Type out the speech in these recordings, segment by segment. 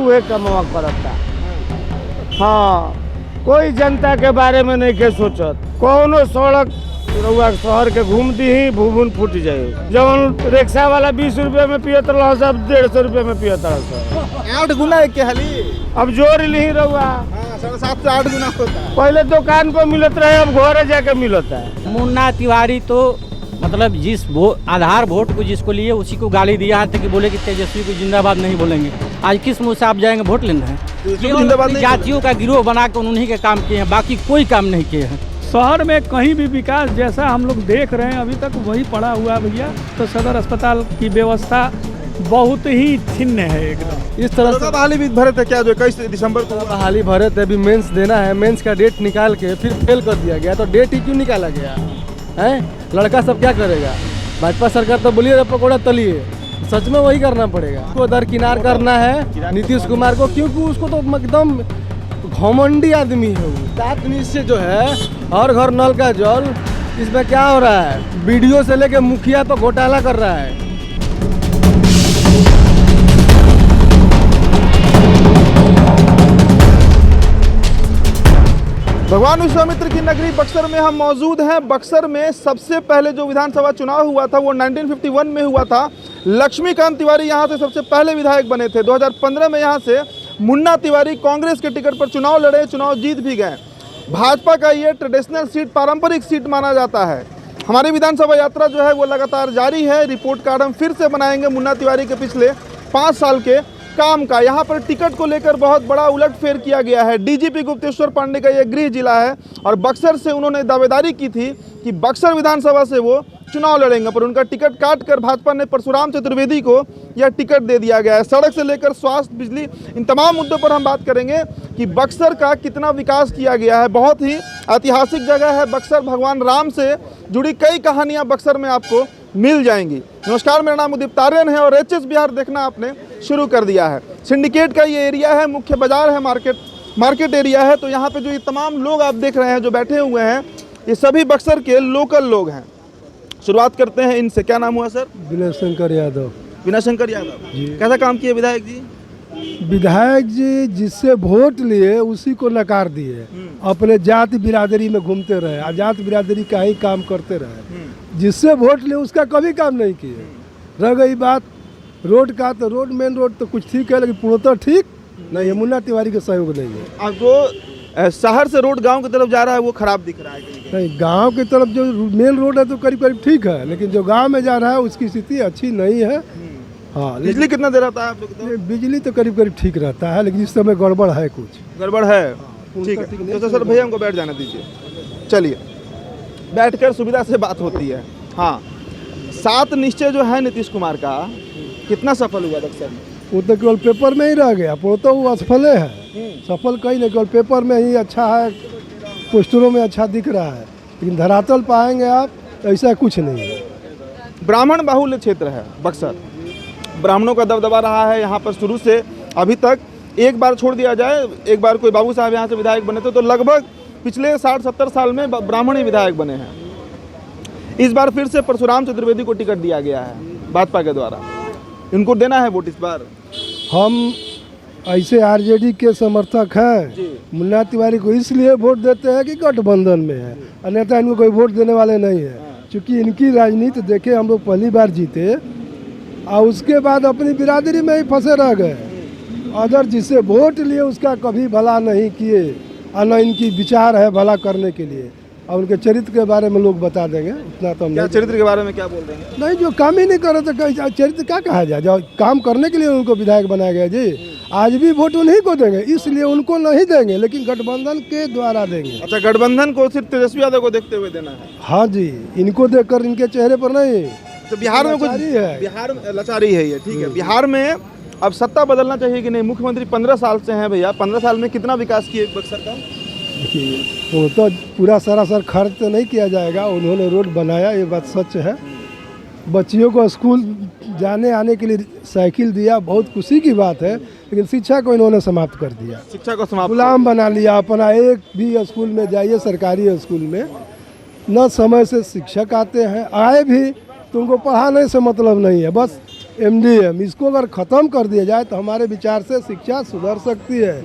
उहे कमवा करता। हाँ, कोई जनता के बारे में नहीं के सोचत। कौनो सड़क रउआ शहर के घूम दी ही भूभुन फूट जाए। जवन रिक्शा वाला 20 रुपये में पियत रहा सब 150 रुपये में पियत रहा। 8 गुना है क्या हाली? अब जोड़ ली रउआ। 7.5 से 8 गुना होता है। पहले दुकान पर मिलत रहे, अब घरे जाके मिलता है। मुन्ना तिवारी तो मतलब जिस आधार वोट को जिसको लिए उसी को गाली दिया है कि बोले कि तेजस्वी को जिंदाबाद नहीं बोलेंगे। आज किस मुँह से आप जाएंगे वोट लेना है? जातियों का गिरोह बना कर उन्हीं के काम किए हैं, बाकी कोई काम नहीं किए हैं। शहर में कहीं भी विकास जैसा हम लोग देख रहे हैं अभी तक वही पड़ा हुआ भैया। तो सदर अस्पताल की व्यवस्था बहुत ही छिन्न है एकदम। इस तरह से बहाली भी भरे थे क्या जो 21 दिसंबर को बहाली भरे थे? अभी मेंस देना है, मेंस का डेट निकाल के फिर फेल कर दिया गया। तो डेट ही क्यों निकाला गया है? लड़का सब क्या करेगा? भाजपा सरकार तो बोलिए पकौड़ा तलिए, सच में वही करना पड़ेगा। उसको दरकिनार करना है नीतीश कुमार को, क्योंकि उसको तो एकदम घमंडी आदमी है वो। 7 निश्चय जो है हर घर नल का जल, इसमें क्या हो रहा है? बीडीओ से लेके मुखिया तो घोटाला कर रहा है। भगवान विश्वामित्र की नगरी बक्सर में हम मौजूद हैं। बक्सर में सबसे पहले जो विधानसभा चुनाव हुआ था वो 1951 में हुआ था। लक्ष्मीकांत तिवारी यहाँ से सबसे पहले विधायक बने थे। 2015 में यहाँ से मुन्ना तिवारी कांग्रेस के टिकट पर चुनाव लड़े, चुनाव जीत भी गए। भाजपा का ये ट्रेडिशनल सीट, पारंपरिक सीट माना जाता है। हमारी विधानसभा यात्रा जो है वो लगातार जारी है। रिपोर्ट कार्ड हम फिर से बनाएंगे मुन्ना तिवारी के पिछले 5 साल के काम का। यहाँ पर टिकट को लेकर बहुत बड़ा उलटफेर किया गया है। डीजीपी गुप्तेश्वर पांडे का यह गृह जिला है और बक्सर से उन्होंने दावेदारी की थी कि बक्सर विधानसभा से वो चुनाव लड़ेंगे, पर उनका टिकट काट कर भाजपा ने परशुराम चतुर्वेदी को यह टिकट दे दिया गया है। सड़क से लेकर स्वास्थ्य, बिजली, इन तमाम मुद्दों पर हम बात करेंगे कि बक्सर का कितना विकास किया गया है। बहुत ही ऐतिहासिक जगह है बक्सर। भगवान राम से जुड़ी कई कहानियाँ बक्सर में आपको मिल जाएंगी। नमस्कार, मेरा नाम उदित तारियन है और एचएस बिहार देखना आपने शुरू कर दिया है। सिंडिकेट का ये एरिया है, मुख्य बाजार है, मार्केट एरिया है। तो यहाँ पे जो ये तमाम लोग आप देख रहे हैं जो बैठे हुए हैं, ये सभी बक्सर के लोकल लोग हैं। शुरुआत करते हैं इनसे। क्या नाम हुआ सर? विनय शंकर यादव। विनय शंकर यादव जी, कैसा काम किए विधायक जी? विधायक जी जिससे वोट लिए उसी को नकार दिए। अपने जाति बिरादरी में घूमते रहे, आजात बिरादरी का ही काम करते रहे। जिससे वोट लिए उसका कभी काम नहीं किए। रह गई बात रोड का, तो रोड, मेन रोड तो कुछ ठीक है, लेकिन पूर्णतः ठीक नहीं है। मुन्ना तिवारी का सहयोग नहीं है। आपको शहर से रोड गांव की तरफ जा रहा है वो खराब दिख रहा है? नहीं, गांव की तरफ जो मेन रोड है तो करीब करीब ठीक है, लेकिन जो गांव में जा रहा है उसकी स्थिति अच्छी नहीं है। हाँ, बिजली कितना दे रहता है आप लोग? बिजली तो करीब करीब ठीक रहता है, लेकिन इस समय गड़बड़ है, कुछ गड़बड़ है। ठीक है तो सर भैया हमको बैठ जाने दीजिए। चलिए, बैठकर सुविधा से बात होती है। हाँ, 7 निश्चय जो है नीतीश कुमार का, कितना सफल हुआ बक्सर में? वो तो केवल पेपर में ही रह गया, वो तो वो असफल है। सफल कहीं नहीं, केवल पेपर में ही अच्छा है, पोस्टरों में अच्छा दिख रहा है, लेकिन धरातल पाएंगे आप ऐसा कुछ नहीं है। ब्राह्मण बाहुल्य क्षेत्र है बक्सर, ब्राह्मणों का दबदबा रहा है यहाँ पर शुरू से अभी तक। एक बार छोड़ दिया जाए, एक बार कोई बाबू साहब यहाँ से विधायक बने थे तो लगभग पिछले 60-70 साल में ब्राह्मण ही विधायक बने हैं। इस बार फिर से परशुराम चतुर्वेदी को टिकट दिया गया है भाजपा के द्वारा। इनको देना है वोट इस बार। हम ऐसे आरजेडी के समर्थक हैं। मुन्ना तिवारी को इसलिए वोट देते हैं कि गठबंधन में है, अन्यथा इनको कोई वोट देने वाले नहीं है। क्योंकि इनकी राजनीति देखे हम लोग पहली बार जीते और उसके बाद अपनी बिरादरी में ही फंसे रह गए। अदर जिससे वोट लिए उसका कभी भला नहीं किए, और न इनकी विचार है भला करने के लिए। और उनके चरित्र के बारे में लोग बता देंगे, उतना तो हम क्या चरित्र के बारे में क्या बोल रहे हैं? नहीं, जो काम ही नहीं कर रहे तो चरित्र क्या कहा जाए? जो काम करने के लिए उनको विधायक बनाया गया जी। आज भी वोट उन्हीं को देंगे, इसलिए उनको नहीं देंगे, लेकिन गठबंधन के द्वारा देंगे। अच्छा, गठबंधन को सिर्फ तेजस्वी यादव को देखते हुए देना है? हाँ जी, इनको देखकर इनके चेहरे पर नहीं। तो बिहार में कुछ है, बिहार में लाचारी है ये, ठीक है। बिहार में अब सत्ता बदलना चाहिए कि नहीं? मुख्यमंत्री 15 साल से हैं भैया, 15 साल में कितना विकास किए बक्सर का? देखिए, वो तो पूरा सरासर खर्च तो नहीं किया जाएगा। उन्होंने रोड बनाया, ये बात सच है। बच्चियों को स्कूल जाने आने के लिए साइकिल दिया, बहुत खुशी की बात है, लेकिन शिक्षा को इन्होंने समाप्त कर दिया। शिक्षा को समाप्त, गुलाम बना लिया अपना। एक भी स्कूल में जाइए, सरकारी स्कूल में न समय से शिक्षक आते हैं, आए भी तो उनको पढ़ाने से मतलब नहीं है, बस MDM, इसको अगर ख़त्म कर दिया जाए तो हमारे विचार से शिक्षा सुधर सकती है।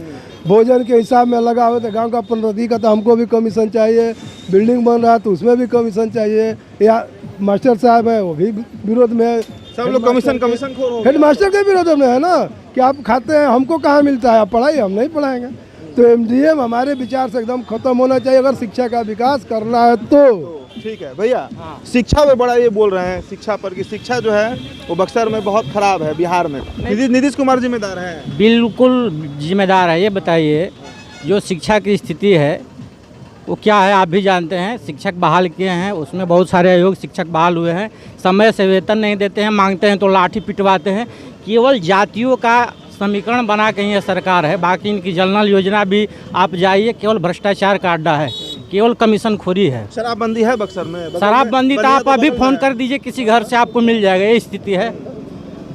भोजन के हिसाब में लगा हो तो गांव का प्रोन्नति का तो हमको भी कमीशन चाहिए, बिल्डिंग बन रहा है तो उसमें भी कमीशन चाहिए, या मास्टर साहब है वो भी विरोध में है। सब लोग कमीशन खोर हो गए। हेड मास्टर के विरोध में है ना कि आप खाते हैं, हमको कहाँ मिलता है, आप पढ़ाई हम नहीं पढ़ाएंगे। तो MDM हमारे विचार से एकदम खत्म होना चाहिए अगर शिक्षा का विकास करना है तो। ठीक है भैया, शिक्षा पे बड़ा ये बोल रहे हैं शिक्षा पर कि शिक्षा जो है वो बक्सर में बहुत खराब है बिहार में। नीतीश कुमार जिम्मेदार हैं? बिल्कुल जिम्मेदार है। ये बताइए जो शिक्षा की स्थिति है वो क्या है, आप भी जानते हैं। शिक्षक बहाल किए हैं, उसमें बहुत सारे अयोग्य शिक्षक बहाल हुए हैं, समय से वेतन नहीं देते हैं, मांगते हैं तो लाठी पिटवाते हैं। केवल जातियों का समीकरण बना के ये सरकार है, बाकी इनकी जनरल योजना भी आप जाइए केवल भ्रष्टाचार का अड्डा है, केवल कमीशन खोरी है। शराबबंदी है बक्सर में? शराबबंदी तो आप अभी फ़ोन कर दीजिए, किसी घर से आपको मिल जाएगा, ये स्थिति है।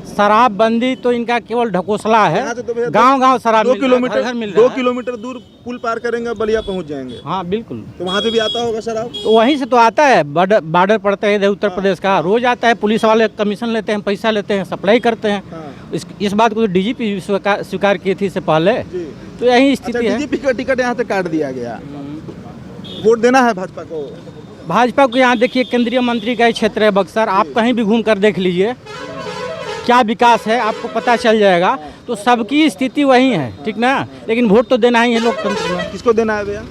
शराबबंदी तो इनका केवल ढकोसला है, गांव-गांव शराब 2 किलोमीटर घर मिल रहा है। 2 किलोमीटर दूर पुल पार करेंगे बलिया पहुंच जाएंगे। हाँ बिल्कुल, तो वहाँ से भी आता होगा शराब? तो वहीं से तो आता है, बॉर्डर पड़ता है इधर उत्तर प्रदेश का, रोज आता है। पुलिस वाले कमीशन लेते हैं, पैसा लेते हैं, सप्लाई करते हैं। इस बात को तो DGP स्वीकार की थी इससे पहले। तो यही स्थिति है। DGP का टिकट यहाँ से काट दिया गया। वोट देना है भाजपा को? भाजपा को यहाँ देखिए, केंद्रीय मंत्री का ही क्षेत्र है बक्सर, आप कहीं भी घूम कर देख लीजिए क्या विकास है, आपको पता चल जाएगा। तो सबकी स्थिति वही है, ठीक ना। लेकिन वोट तो देना ही है लोकतंत्र में। किसको देना है भैया?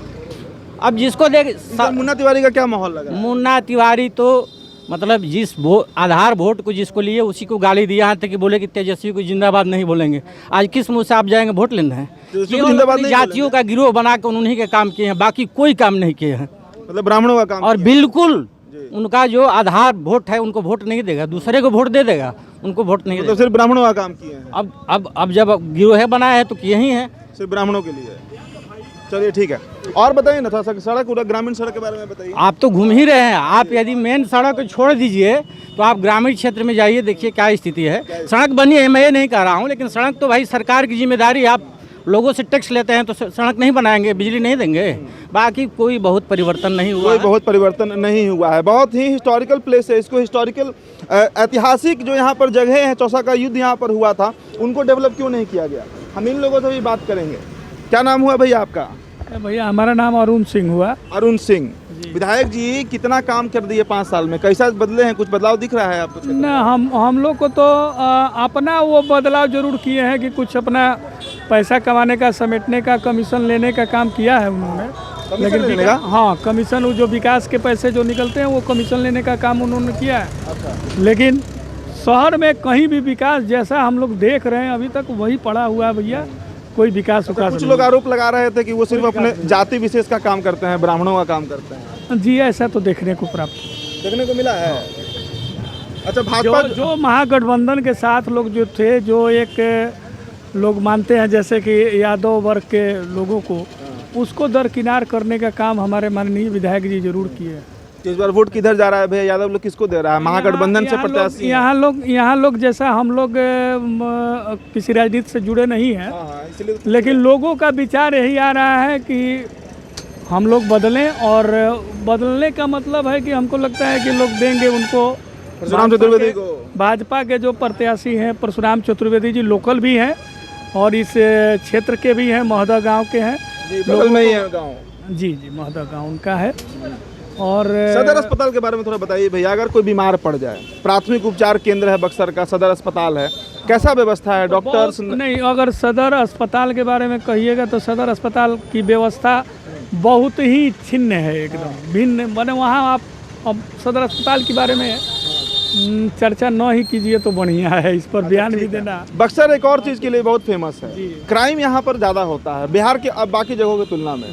अब जिसको दे। मुन्ना तिवारी का क्या माहौल लग रहा है? मुन्ना तिवारी तो मतलब जिस आधार वोट को जिसको लिए उसी को गाली दिया, यहाँ तक कि बोले कि तेजस्वी को जिंदाबाद नहीं बोलेंगे। आज किस मुँह से आप जाएंगे वोट लेना है? केवल जातियों का गिरोह बना के उन्हीं के काम किए हैं, बाकी कोई काम नहीं किए हैं। मतलब ब्राह्मणों का काम। और बिल्कुल उनका जो आधार वोट है उनको वोट नहीं देगा, दूसरे को वोट दे देगा, उनको वोट नहीं देगा। तो सिर्फ ब्राह्मणों का काम किए हैं। अब जब गिरोह बनाया है तो किए ही है, सिर्फ ब्राह्मणों के लिए। चलिए ठीक है, और बताइए ना थोड़ा सा सड़क, पूरा ग्रामीण सड़क के बारे में बताइए। आप तो घूम ही रहे हैं। आप यदि मेन सड़क छोड़ दीजिए तो आप ग्रामीण क्षेत्र में जाइए, देखिए क्या स्थिति है। सड़क बनी है, मैं ये नहीं कह रहा हूँ, लेकिन सड़क तो भाई सरकार की जिम्मेदारी है। आप लोगों से टैक्स लेते हैं तो सड़क नहीं बनाएंगे, बिजली नहीं देंगे, बाकी कोई बहुत परिवर्तन नहीं हुआ। कोई बहुत परिवर्तन नहीं हुआ है। बहुत ही हिस्टोरिकल प्लेस है, इसको हिस्टोरिकल ऐतिहासिक जो यहाँ पर जगह है, चौसा का युद्ध यहाँ पर हुआ था, उनको डेवलप क्यों नहीं किया गया? हम इन लोगों से भी बात करेंगे। क्या नाम हुआ भैया आपका? भैया हमारा नाम अरुण सिंह हुआ। अरुण सिंह, विधायक जी कितना काम कर दिए 5 साल में, कैसा बदले हैं? कुछ बदलाव दिख रहा है आपको? ना, हम लोग को तो अपना वो बदलाव जरूर किए हैं कि कुछ अपना पैसा कमाने का, समेटने का, कमीशन लेने का काम किया है उन्होंने। लेकिन हाँ, कमीशन, वो जो विकास के पैसे जो निकलते हैं वो कमीशन लेने का काम उन्होंने किया है। लेकिन शहर में कहीं भी विकास जैसा हम लोग देख रहे हैं अभी तक वही पड़ा हुआ है भैया, कोई विकास विकास। कुछ लोग आरोप लगा रहे थे कि वो सिर्फ अपने जाति विशेष का काम करते हैं, ब्राह्मणों का काम करते हैं। जी, ऐसा तो देखने को प्राप्त देखने को मिला है। अच्छा, भाजपा जो महागठबंधन के साथ लोग जो थे, जो एक लोग मानते हैं जैसे कि यादव वर्ग के लोगों को, उसको दरकिनार करने का काम हमारे माननीय विधायक जी जरूर किए। इस बार वोट किधर जा रहा है भैया? यादव लोग किसको दे रहा है? महागठबंधन से प्रत्याशी? यहाँ लोग जैसा हम लोग किसी राजनीति से जुड़े नहीं हैं, इसलिए लेकिन लोगों का विचार यही आ रहा है कि हम लोग बदलें, और बदलने का मतलब है कि हमको लगता है कि लोग देंगे उनको परशुराम चतुर्वेदी को। भाजपा के जो प्रत्याशी हैं परशुराम चतुर्वेदी जी लोकल भी हैं और इस क्षेत्र के भी हैं, महोदा गांव के हैं। बगल में ही है गाँव। जी, महोदा गांव उनका है। और सदर अस्पताल के बारे में थोड़ा बताइए भैया। अगर कोई बीमार पड़ जाए, प्राथमिक उपचार केंद्र है बक्सर का, सदर अस्पताल है, कैसा व्यवस्था है? डॉक्टर्स नहीं, अगर सदर अस्पताल के बारे में कहिएगा तो सदर अस्पताल की व्यवस्था बहुत ही छिन्न है, एकदम भिन्न। मैंने वहाँ आप अब सदर अस्पताल के बारे में चर्चा न ही कीजिए तो बढ़िया है, इस पर बयान भी देना। बक्सर एक और चीज़ के लिए बहुत फेमस है, क्राइम यहाँ पर ज़्यादा होता है बिहार के अब बाकी जगहों की तुलना में।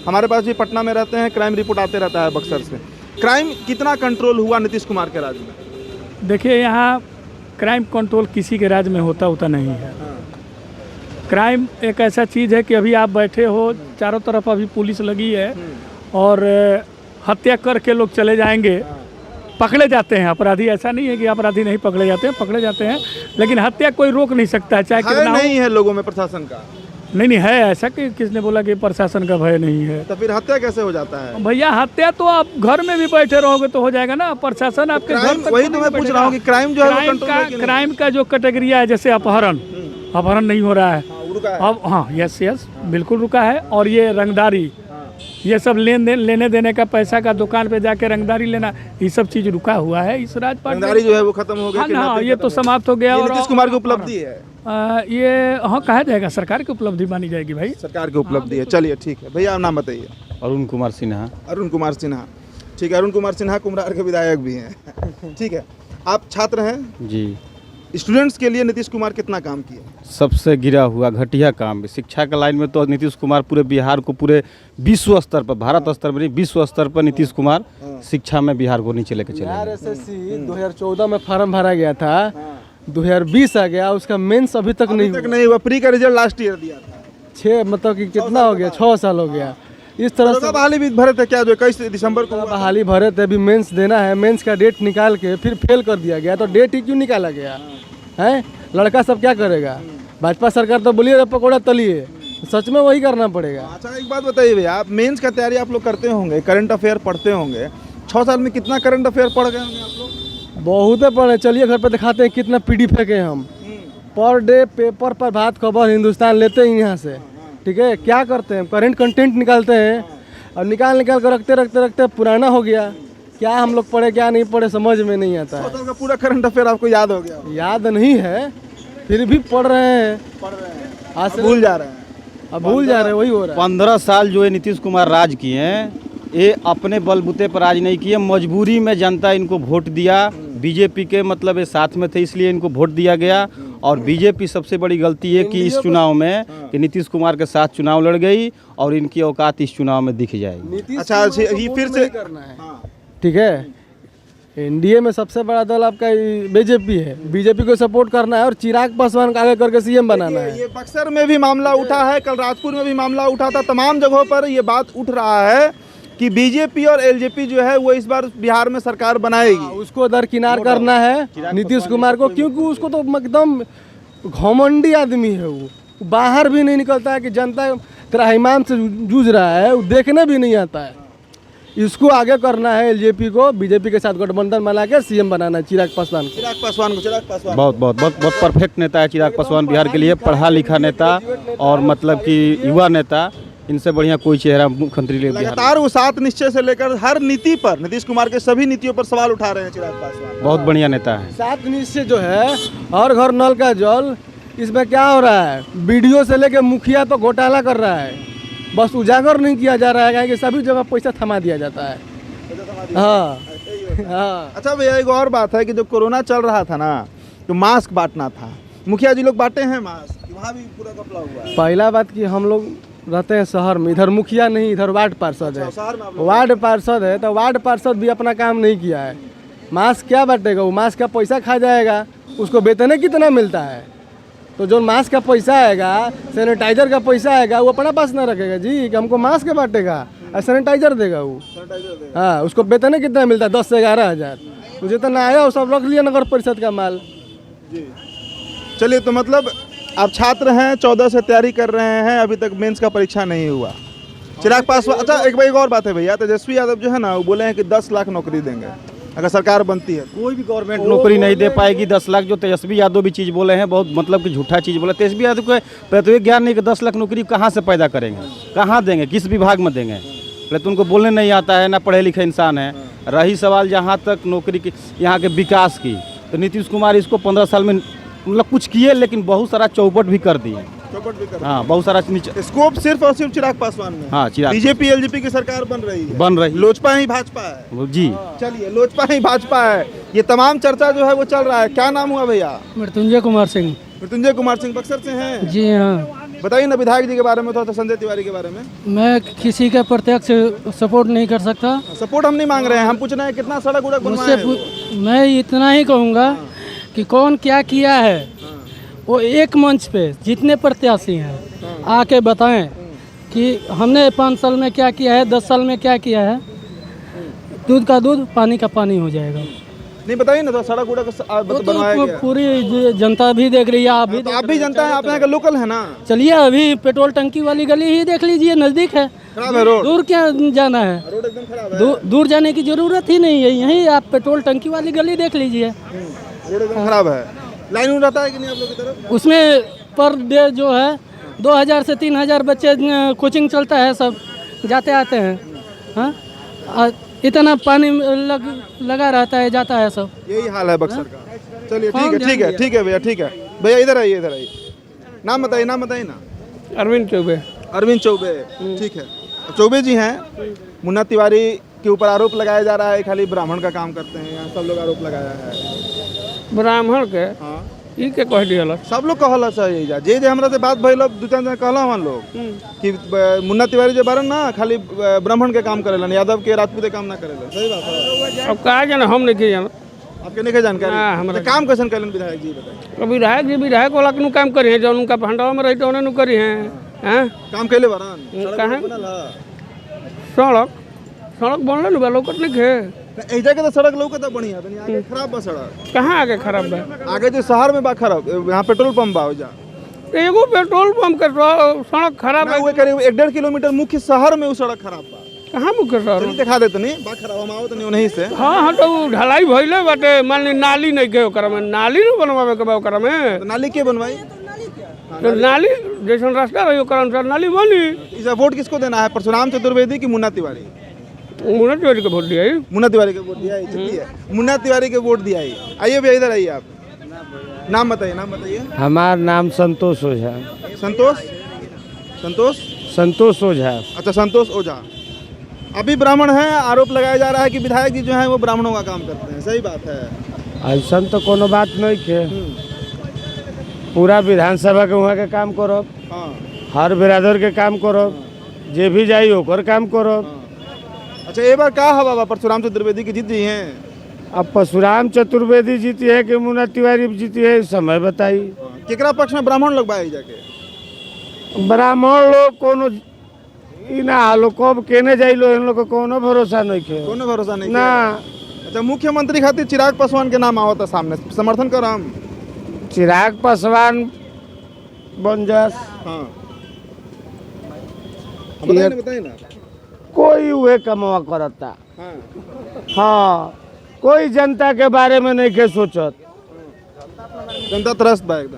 हमारे पास भी पटना में रहते हैं, क्राइम रिपोर्ट आते रहता है बक्सर से। क्राइम कितना कंट्रोल हुआ नीतीश कुमार के राज में? देखिए, यहाँ क्राइम कंट्रोल किसी के राज में होता नहीं है। क्राइम एक ऐसा चीज़ है कि अभी आप बैठे हो, चारों तरफ अभी पुलिस लगी है और हत्या करके लोग चले जाएंगे, पकड़े जाते हैं अपराधी। ऐसा नहीं है कि अपराधी नहीं पकड़े जाते हैं, पकड़े जाते हैं, लेकिन हत्या कोई रोक नहीं सकता है, चाहे कितना नहीं है लोगों में प्रशासन का। नहीं है ऐसा कि किसने बोला कि प्रशासन का भय नहीं है। तो फिर हत्या कैसे हो जाता है? भैया हत्या तो आप घर में भी बैठे रहोगे तो हो जाएगा ना, प्रशासन आपके घर क्राइम, तक वही तो तो नहीं मैं पूछ बैठेगा। रहा हूँ कि क्राइम जो है वो कंट्रोल में क्यों नहीं? क्राइम का जो कैटेगरिया है, जैसे अपहरण नहीं हो रहा है रुका है। अब। हाँ यस बिल्कुल रुका है। और ये रंगदारी, ये सब लेने देने का, पैसा का दुकान पे जाके रंगदारी लेना, ये सब चीज रुका हुआ है इस राजपाट में। रंगदारी जो है वो खत्म हो गया। हाँ, kidnapping ये खत्म तो हो गया। समाप्त हो गया। ये और नीतीश कुमार की उपलब्धि है। ये हाँ कहा जाएगा, सरकार की उपलब्धि मानी जाएगी भाई। सरकार की उपलब्धि है। चलिए ठीक है भैया, आप नाम बताइए। अरुण कुमार सिन्हा। अरुण कुमार सिन्हा, ठीक है। अरुण कुमार सिन्हा कुम्हरार के विधायक भी हैं। ठीक है, आप छात्र हैं जी। स्टूडेंट्स के लिए नीतीश कुमार कितना काम किए? सबसे गिरा हुआ घटिया काम। शिक्षा के लाइन में तो नीतीश कुमार पूरे बिहार को, पूरे विश्व स्तर पर, भारत स्तर पर नहीं विश्व स्तर पर नीतीश कुमार शिक्षा में बिहार को नीचे लेके चले गए। SSC 2014 में फॉर्म भरा गया था, 2020 आ गया, उसका मेंस अभी तक नहीं हुआ। प्री का रिजल्ट लास्ट ईयर दिया था। 6 मतलब कि कितना हो गया, 6 साल हो गया। इस तरह से बहाली भी भरे थे क्या, जो 21 दिसंबर को हुआ? बहाली भरे थे, अभी मेंस देना है, मेंस का डेट निकाल के फिर फेल कर दिया गया। तो डेट ही क्यों निकाला गया है? लड़का सब क्या करेगा? भाजपा सरकार तो बोलिए पकौड़ा तलिए, सच में वही करना पड़ेगा। अच्छा एक बात बताइए भैया, आप मेंस का तैयारी आप लोग करते होंगे, करंट अफेयर पढ़ते होंगे, 6 साल में कितना करंट अफेयर पढ़ गए होंगे आप लोग? बहुत है पढ़े। चलिए घर पे दिखाते हैं कितना पीडी फेंके हम पर डे। पेपर पर बात खबर हिंदुस्तान लेते हैं यहाँ से, ठीक है। क्या करते हैं, करंट कंटेंट निकालते हैं और निकाल कर रखते पुराना हो गया। क्या हम लोग पढ़े क्या नहीं पढ़े समझ में नहीं आता है। 6 साल का पूरा करंट अफेयर आपको याद हो गया? याद नहीं है, फिर भी पढ़ रहे हैं। आज से भूल जा रहे हैं। अब भूल जा रहे हैं, वही हो रहा है। 15 साल जो है नीतीश कुमार राज किए हैं, ये अपने बलबूते पर राज नहीं किए, मजबूरी में जनता इनको वोट दिया। बीजेपी के मतलब ये साथ में थे इसलिए इनको वोट दिया गया। और बीजेपी सबसे बड़ी गलती है कि इस चुनाव में कि नीतीश कुमार के साथ चुनाव लड़ गई और इनकी औकात इस चुनाव में दिख जाएगी। अच्छा ये फिर से करना है, ठीक है। एनडीए में सबसे बड़ा दल आपका बीजेपी है, बीजेपी को सपोर्ट करना है और चिराग पासवान को आगे करके सीएम बनाना है। ये बक्सर में भी मामला उठा है, कल राजपुर में भी मामला उठा था, तमाम जगहों पर ये बात उठ रहा है कि बीजेपी और एलजेपी जो है वो इस बार बिहार में सरकार बनाएगी। उसको दरकिनार करना है नीतीश कुमार को, क्योंकि उसको तो एकदम घमंडी आदमी है। वो बाहर भी नहीं निकलता है कि जनता त्राहिमाम से जूझ रहा है, वो देखने भी नहीं आता है। इसको आगे करना है एलजेपी को, बीजेपी के साथ गठबंधन बना के सीएम बनाना है चिराग पासवान को। चिराग पासवान बहुत परफेक्ट नेता है चिराग पासवान बिहार के लिए, पढ़ा लिखा नेता और मतलब कि युवा नेता। इनसे बढ़िया कोई चेहरा मुख्यमंत्री के लिए लगातार वो 7 निश्चय से लेकर हर नीति पर, नीतीश कुमार के सभी नीतियों पर सवाल उठा रहे हैं चिराग पासवान। बहुत बढ़िया नेता है। 7 निश्चय जो है, हर घर नल का जल, इसमें क्या हो रहा है? बीडीओ से लेके मुखिया तो घोटाला कर रहा है, बस उजागर नहीं किया जा रहा है कि सभी जगह पैसा थमा दिया जाता है। हाँ। अच्छा भैया एक और बात है कि जब कोरोना चल रहा था ना तो मास्क बांटना था, मुखिया जी लोग बांटे हैं मास्क, वहाँ भी पूरा कपड़ा हुआ है। पहला बात कि हम लोग रहते हैं शहर में, इधर मुखिया नहीं, इधर वार्ड पार्षद है। शहर में आप लोग वार्ड पार्षद है तो वार्ड पार्षद भी अपना काम नहीं किया है। मास्क क्या बांटेगा? वो मास्क का पैसा खा जाएगा, उसको वेतन कितना मिलता है? तो जो मास्क का पैसा आएगा, सैनिटाइजर का पैसा आएगा, वो अपना पास ना रखेगा जी कि हमको मास्क बांटेगा और सैनिटाइजर देगा वो। हाँ, उसको वेतन कितना मिलता है? 10 से 11 हज़ार। मुझे तो ना आया, वो सब रख लिया नगर परिषद का माल। चलिए, तो मतलब आप छात्र हैं, 14 से तैयारी कर रहे हैं, अभी तक मेंस का परीक्षा नहीं हुआ। चिराग पासवान, अच्छा एक और बात है भैया, तेजस्वी यादव जो है ना वो बोले हैं कि 10 लाख नौकरी देंगे अगर सरकार बनती है। कोई भी गवर्नमेंट नौकरी नहीं दे पाएगी 10 लाख। जो तेजस्वी यादव भी चीज़ बोले हैं, बहुत मतलब कि झूठा चीज़ बोले। तेजस्वी यादव को प्राथमिक ज्ञान नहीं कि 10 लाख नौकरी कहाँ से पैदा करेंगे, कहाँ देंगे, किस विभाग में देंगे, पहले तो उनको बोलने नहीं आता है, ना पढ़े लिखे इंसान है। रही सवाल जहाँ तक नौकरी की, यहाँ के विकास की, तो नीतीश कुमार इसको 15 साल में मतलब कुछ किए, लेकिन बहुत सारा चौपट भी कर दिए। हाँ, बहुत सारा स्कोप सिर्फ और सिर्फ चिराग पासवान में। हाँ, चिराग बीजेपी एलजेपी की सरकार बन रही है, लोजपा ही भाजपा है जी। चलिए, लोजपा ही भाजपा है, ये तमाम चर्चा जो है वो चल रहा है। क्या नाम हुआ भैया? मृत्युंजय कुमार सिंह। मृत्युंजय कुमार सिंह बक्सर से हैं? जी हाँ। बताइए ना विधायक जी के बारे में, थोड़ा सा संजय तिवारी के बारे में। मैं किसी का प्रत्यक्ष सपोर्ट नहीं कर सकता। सपोर्ट हम नहीं मांग रहे हैं, हम पूछ रहे हैं कितना सड़क उड़क बनवाया है। मैं इतना ही कहूँगा कि कौन क्या किया है, वो एक मंच पे जितने प्रत्याशी हैं आके बताएं कि हमने 5 साल में क्या किया है, 10 साल में क्या किया है। दूध का दूध, पानी का पानी हो जाएगा। नहीं बताइए ना, तो सड़क उड़क बनवाया गया। पूरी जनता भी देख रही है, आप भी तो आप भी जनता है, आप यहाँ का लोकल है ना। चलिए अभी पेट्रोल टंकी वाली गली ही देख लीजिए, नजदीक है, खराब है रोड, दूर क्या जाना है, रोड एकदम खराब है। दूर जाने की जरूरत ही नहीं है, यहीं आप पेट्रोल टंकी वाली गली देख लीजिए। रोड एकदम खराब है। लाइन में रहता है कि नहीं आप लोग की तरफ? उसमें पर डे जो है 2000 से 3000 बच्चे कोचिंग चलता है, सब जाते आते हैं। हाँ, इतना पानी लगा रहता है, जाता है सब। यही हाल है बक्सर का। चलिए ठीक है भैया, ठीक है भैया, इधर आइए इधर आइए। नाम बताइए ना। अरविंद चौबे। अरविंद चौबे, ठीक है। चौबे जी हैं। मुन्ना तिवारी के ऊपर आरोप लगाया जा रहा है खाली ब्राह्मण का काम करते हैं, यहाँ सब लोग आरोप लगाया है। ब्राह्मण के हाँ, ई के कह दिया सब लोग कहला सही जा जे हमरा से बात भइल, दू चार जन कहला हम लोग कि मुन्ना तिवारी जो बारन ना खाली ब्राह्मण के काम करेलन, यादव के राजपूत के काम ना करेलन। सही बात है। अब कहा जाना, हम नहीं जाना, आपके नहीं जानकारी? हाँ, हमरा तो काम कैसन करेलन विधायक जी बताइए। विधायक जी विधायक वाला के काम करी है, जो उनका भंडारा में रही तो उन्हें करी है। हैं काम कैले बारन? कहाँ? बनल है सड़क बनल ना, लोकट नहीं है। एजा के तो सड़क लौकता बढ़िया, तनी आगे खराब बा सड़क। कहाँ आगे खराब बा? आगे जो शहर में बा खराब, यहाँ पेट्रोल पंप बा ओजा। एगो पेट्रोल पंप के सड़क खराब ना है। वो करीब 1.5 किलोमीटर मुख्य शहर में वो सड़क खराब बा। कहाँ मुख्य शहर? चलिए दिखा देते नहीं, बा खराब हम आवत नहीं उन्हीं से। हाँ तो ढलाई भइले बाटे, मान ली नाली नहीं गए ओकरा में, नाली नहीं बनवावे के बा ओकरा में। तो नाली के बनवाई? तो नाली जैसन रास्ता रही ओकरा अनुसार नाली बनी। इस वोट किसको देना है, परशुराम चतुर्वेदी की मुन्ना तिवारी? मुन्ना तिवारी को वोट दिया। मुन्ना तिवारी के वोट दिया है, चलिए मुन्ना तिवारी के वोट दिया है। आइए भैया इधर आइए, आप नाम बताइए। हमारा नाम संतोष ओझा। संतोष ओझा। अच्छा, संतोष ओझा। अभी ब्राह्मण हैं, आरोप लगाया जा रहा है कि विधायक जी जो हैं वो ब्राह्मणों का काम करते हैं। सही बात है? ऐसा तो कोनो बात नहीं है, पूरा विधानसभा के वहाँ के काम करब, हाँ हर बिरादर के काम करब, जे भी जाई ओकर काम करब। अच्छा, एक बार का हवा बा परशुराम चतुर्वेदी की जीत जी हैं? अब परशुराम चतुर्वेदी जीती है कि मुन्ना तिवारी जीती है, समय बताई। केकरा पक्ष में ब्राह्मण लोग बाई जाके? ब्राह्मण लोग कोनो इना हालो कब केने जाइलो, इन लोग को कोनो भरोसा नहीं है। कोनो भरोसा नहीं ना। अच्छा, मुख्यमंत्री खातिर चिराग पासवान के नाम आवता सामने, समर्थन कर हम? चिराग पासवान बन जास। हाँ, बताइए ना। कोई हुए कमवा करता। हाँ, हाँ, कोई जनता के बारे में नहीं के सोचत। जनता त्रस्त बा एकदम।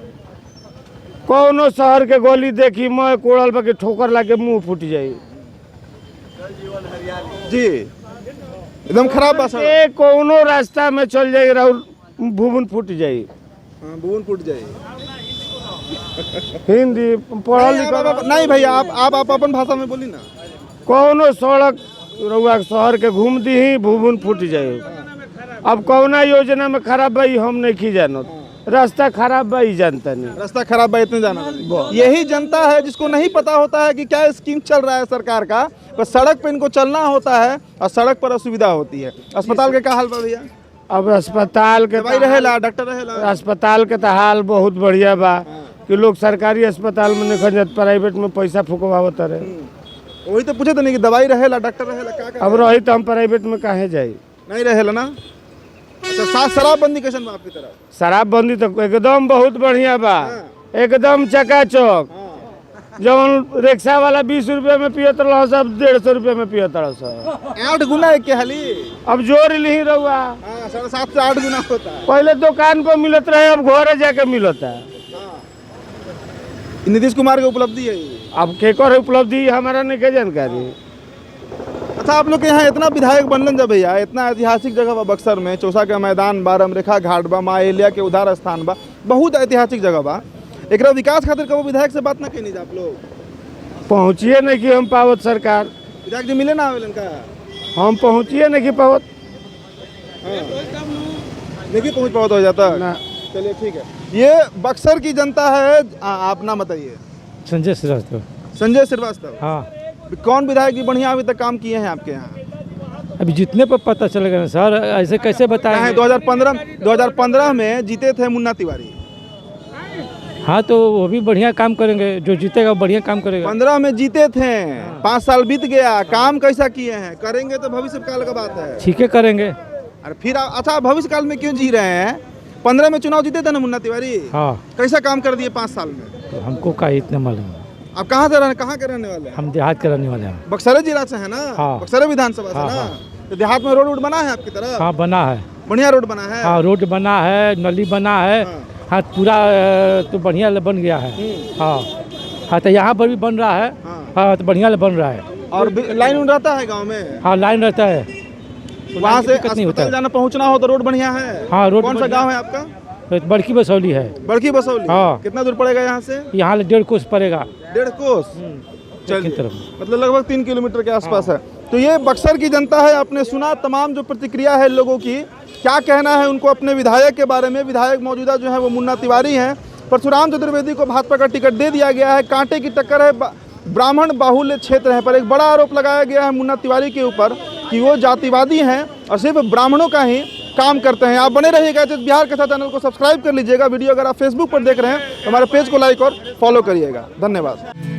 कोनो शहर के गली देखी मैं कोड़ल बा के ठोकर लाके मुंह फूट जाई जी, एकदम खराब बा सड़क। ए कोनो रास्ता में चल जाई राउर भूबन फूट जाई। हाँ, भून फूट जाए। हिंदी पढ़ल लिखल नहीं भैया, आप अपन भाषा में बोली ना। कोनो सड़क रउआ शहर के घूम दी ही भूबन फूट जाई। अब कौना योजना में खराब बा ई हम नहीं की जानत, रास्ता खराब बा ई जानता नहीं। रास्ता खराब बा इतने जाना नहीं। यही जनता है जिसको नहीं पता होता है कि क्या स्कीम चल रहा है सरकार का, बस सड़क पे इनको चलना होता है और सड़क पर असुविधा होती है। अस्पताल के क्या हाल बा भैया? अब अस्पताल के दवाई रहेला, डॉक्टर रहेला? अस्पताल के तो हाल बहुत बढ़िया बा कि लोग सरकारी अस्पताल में नहीं जात, प्राइवेट में पैसा फुकवावत रहे। वही तो पूछे तो नहीं कि दवाई रहेला, डॉक्टर रहेला, का अब रही तो हम प्राइवेट में काहे जाई? नहीं रहेला ना। अच्छा, साथ शराबबंदी कैसन बा आपकी तरफ? शराबबंदी तो एकदम बहुत बढ़िया बा, एकदम चकाचक। जब रिक्शा वाला 20 रुपये में पियत रहा, सब 150 रुपये में पियत रहा सब। 8 गुना है क्या हाली? अब जोर ली रहुआ, हाँ, 7.5 से 8 गुना होता है। पहले दुकान पर मिलत रहे, अब घरे जाके मिलता है। नीतीश कुमार की उपलब्धि है ये। अब केकर उपलब्धि हमारा नहीं के जानकारी। अच्छा, आप लोग के यहाँ इतना विधायक बनलन जब भैया, इतना ऐतिहासिक जगह बा बक्सर में, चौसा के मैदान बा, रमरेखा घाट बा, माँ एलिया के उधार स्थान बा, बहुत ऐतिहासिक जगह बा। एकरा विकास खातिर कबो विधायक से बात ना कहीं आप लोग? पहुँचिए नहीं कि हम पावत सरकार, विधायक जी मिले ना आवेलन का? हम पहुँचिए नहीं कि पावत देखिए पहुँच पावत हो जाता। ना। चलिए ठीक है। ये बक्सर की जनता है। आप नाम बताइए। संजय श्रीवास्तव। संजय श्रीवास्तव। हाँ, कौन विधायक जी बढ़िया अभी तक काम किए हैं आपके यहाँ? अभी जितने पर पता चलेगा ना सर, ऐसे कैसे बताएं? 2015 में जीते थे मुन्ना तिवारी। हाँ, तो वो भी बढ़िया काम करेंगे, जो जीतेगा बढ़िया काम करेगा। 15 में जीते थे, 5 साल बीत गया, काम कैसा किए हैं? करेंगे तो भविष्य काल का बात है। ठीक है, करेंगे। अरे फिर अच्छा, भविष्य काल में क्यों जी रहे हैं? 15 में चुनाव जीते थे ना मुन्ना तिवारी, हाँ कैसा काम कर दिए 5 साल में? तो हमको का इतना मालूम है। आप कहाँ के रहने वाले हैं? हम देहात के रहने वाले हैं। बक्सर जिला से है ना? हाँ। बक्सर विधानसभा से हाँ, ना? हाँ। तो देहात में रोड बना है आपकी तरफ? हाँ बना है। बढ़िया रोड बना है? हाँ रोड बना है, नली बना है। हाँ। हाँ पूरा तो बढ़िया बन गया है। हाँ हाँ तो यहाँ पर भी बन रहा है। हाँ। हाँ तो बढ़िया बन रहा है। और लाइन उन रहता है गांव में? हाँ लाइन रहता है, वहाँ से दिक्कत नहीं होता अस्पताल है। जाना पहुँचना हो तो रोड बढ़िया है? हाँ रोड कौन सा बढ़िया। गाँव है आपका? तो बड़की बसौली है। बड़की बसौली? हाँ। कितना दूर पड़ेगा यहाँ से? यहाँ 1.5 कोस पड़ेगा। 1.5 कोस? दक्षिण चलिए, तरफ। मतलब लगभग 3 किलोमीटर के आसपास है। तो ये बक्सर की जनता है, आपने सुना तमाम जो प्रतिक्रिया है लोगों की, क्या कहना है उनको अपने विधायक के बारे में। विधायक मौजूदा जो है वो मुन्ना तिवारी हैं। परशुराम चतुर्वेदी को भाजपा का टिकट दे दिया गया है, कांटे की टक्कर है, ब्राह्मण बाहुल्य क्षेत्र है। पर एक बड़ा आरोप लगाया गया है मुन्ना तिवारी के ऊपर कि वो जातिवादी हैं और सिर्फ ब्राह्मणों का ही काम करते हैं। आप बने रहिएगा एच बिहार के साथ, चैनल को सब्सक्राइब कर लीजिएगा। वीडियो अगर आप फेसबुक पर देख रहे हैं तो हमारे पेज को लाइक और फॉलो करिएगा। धन्यवाद।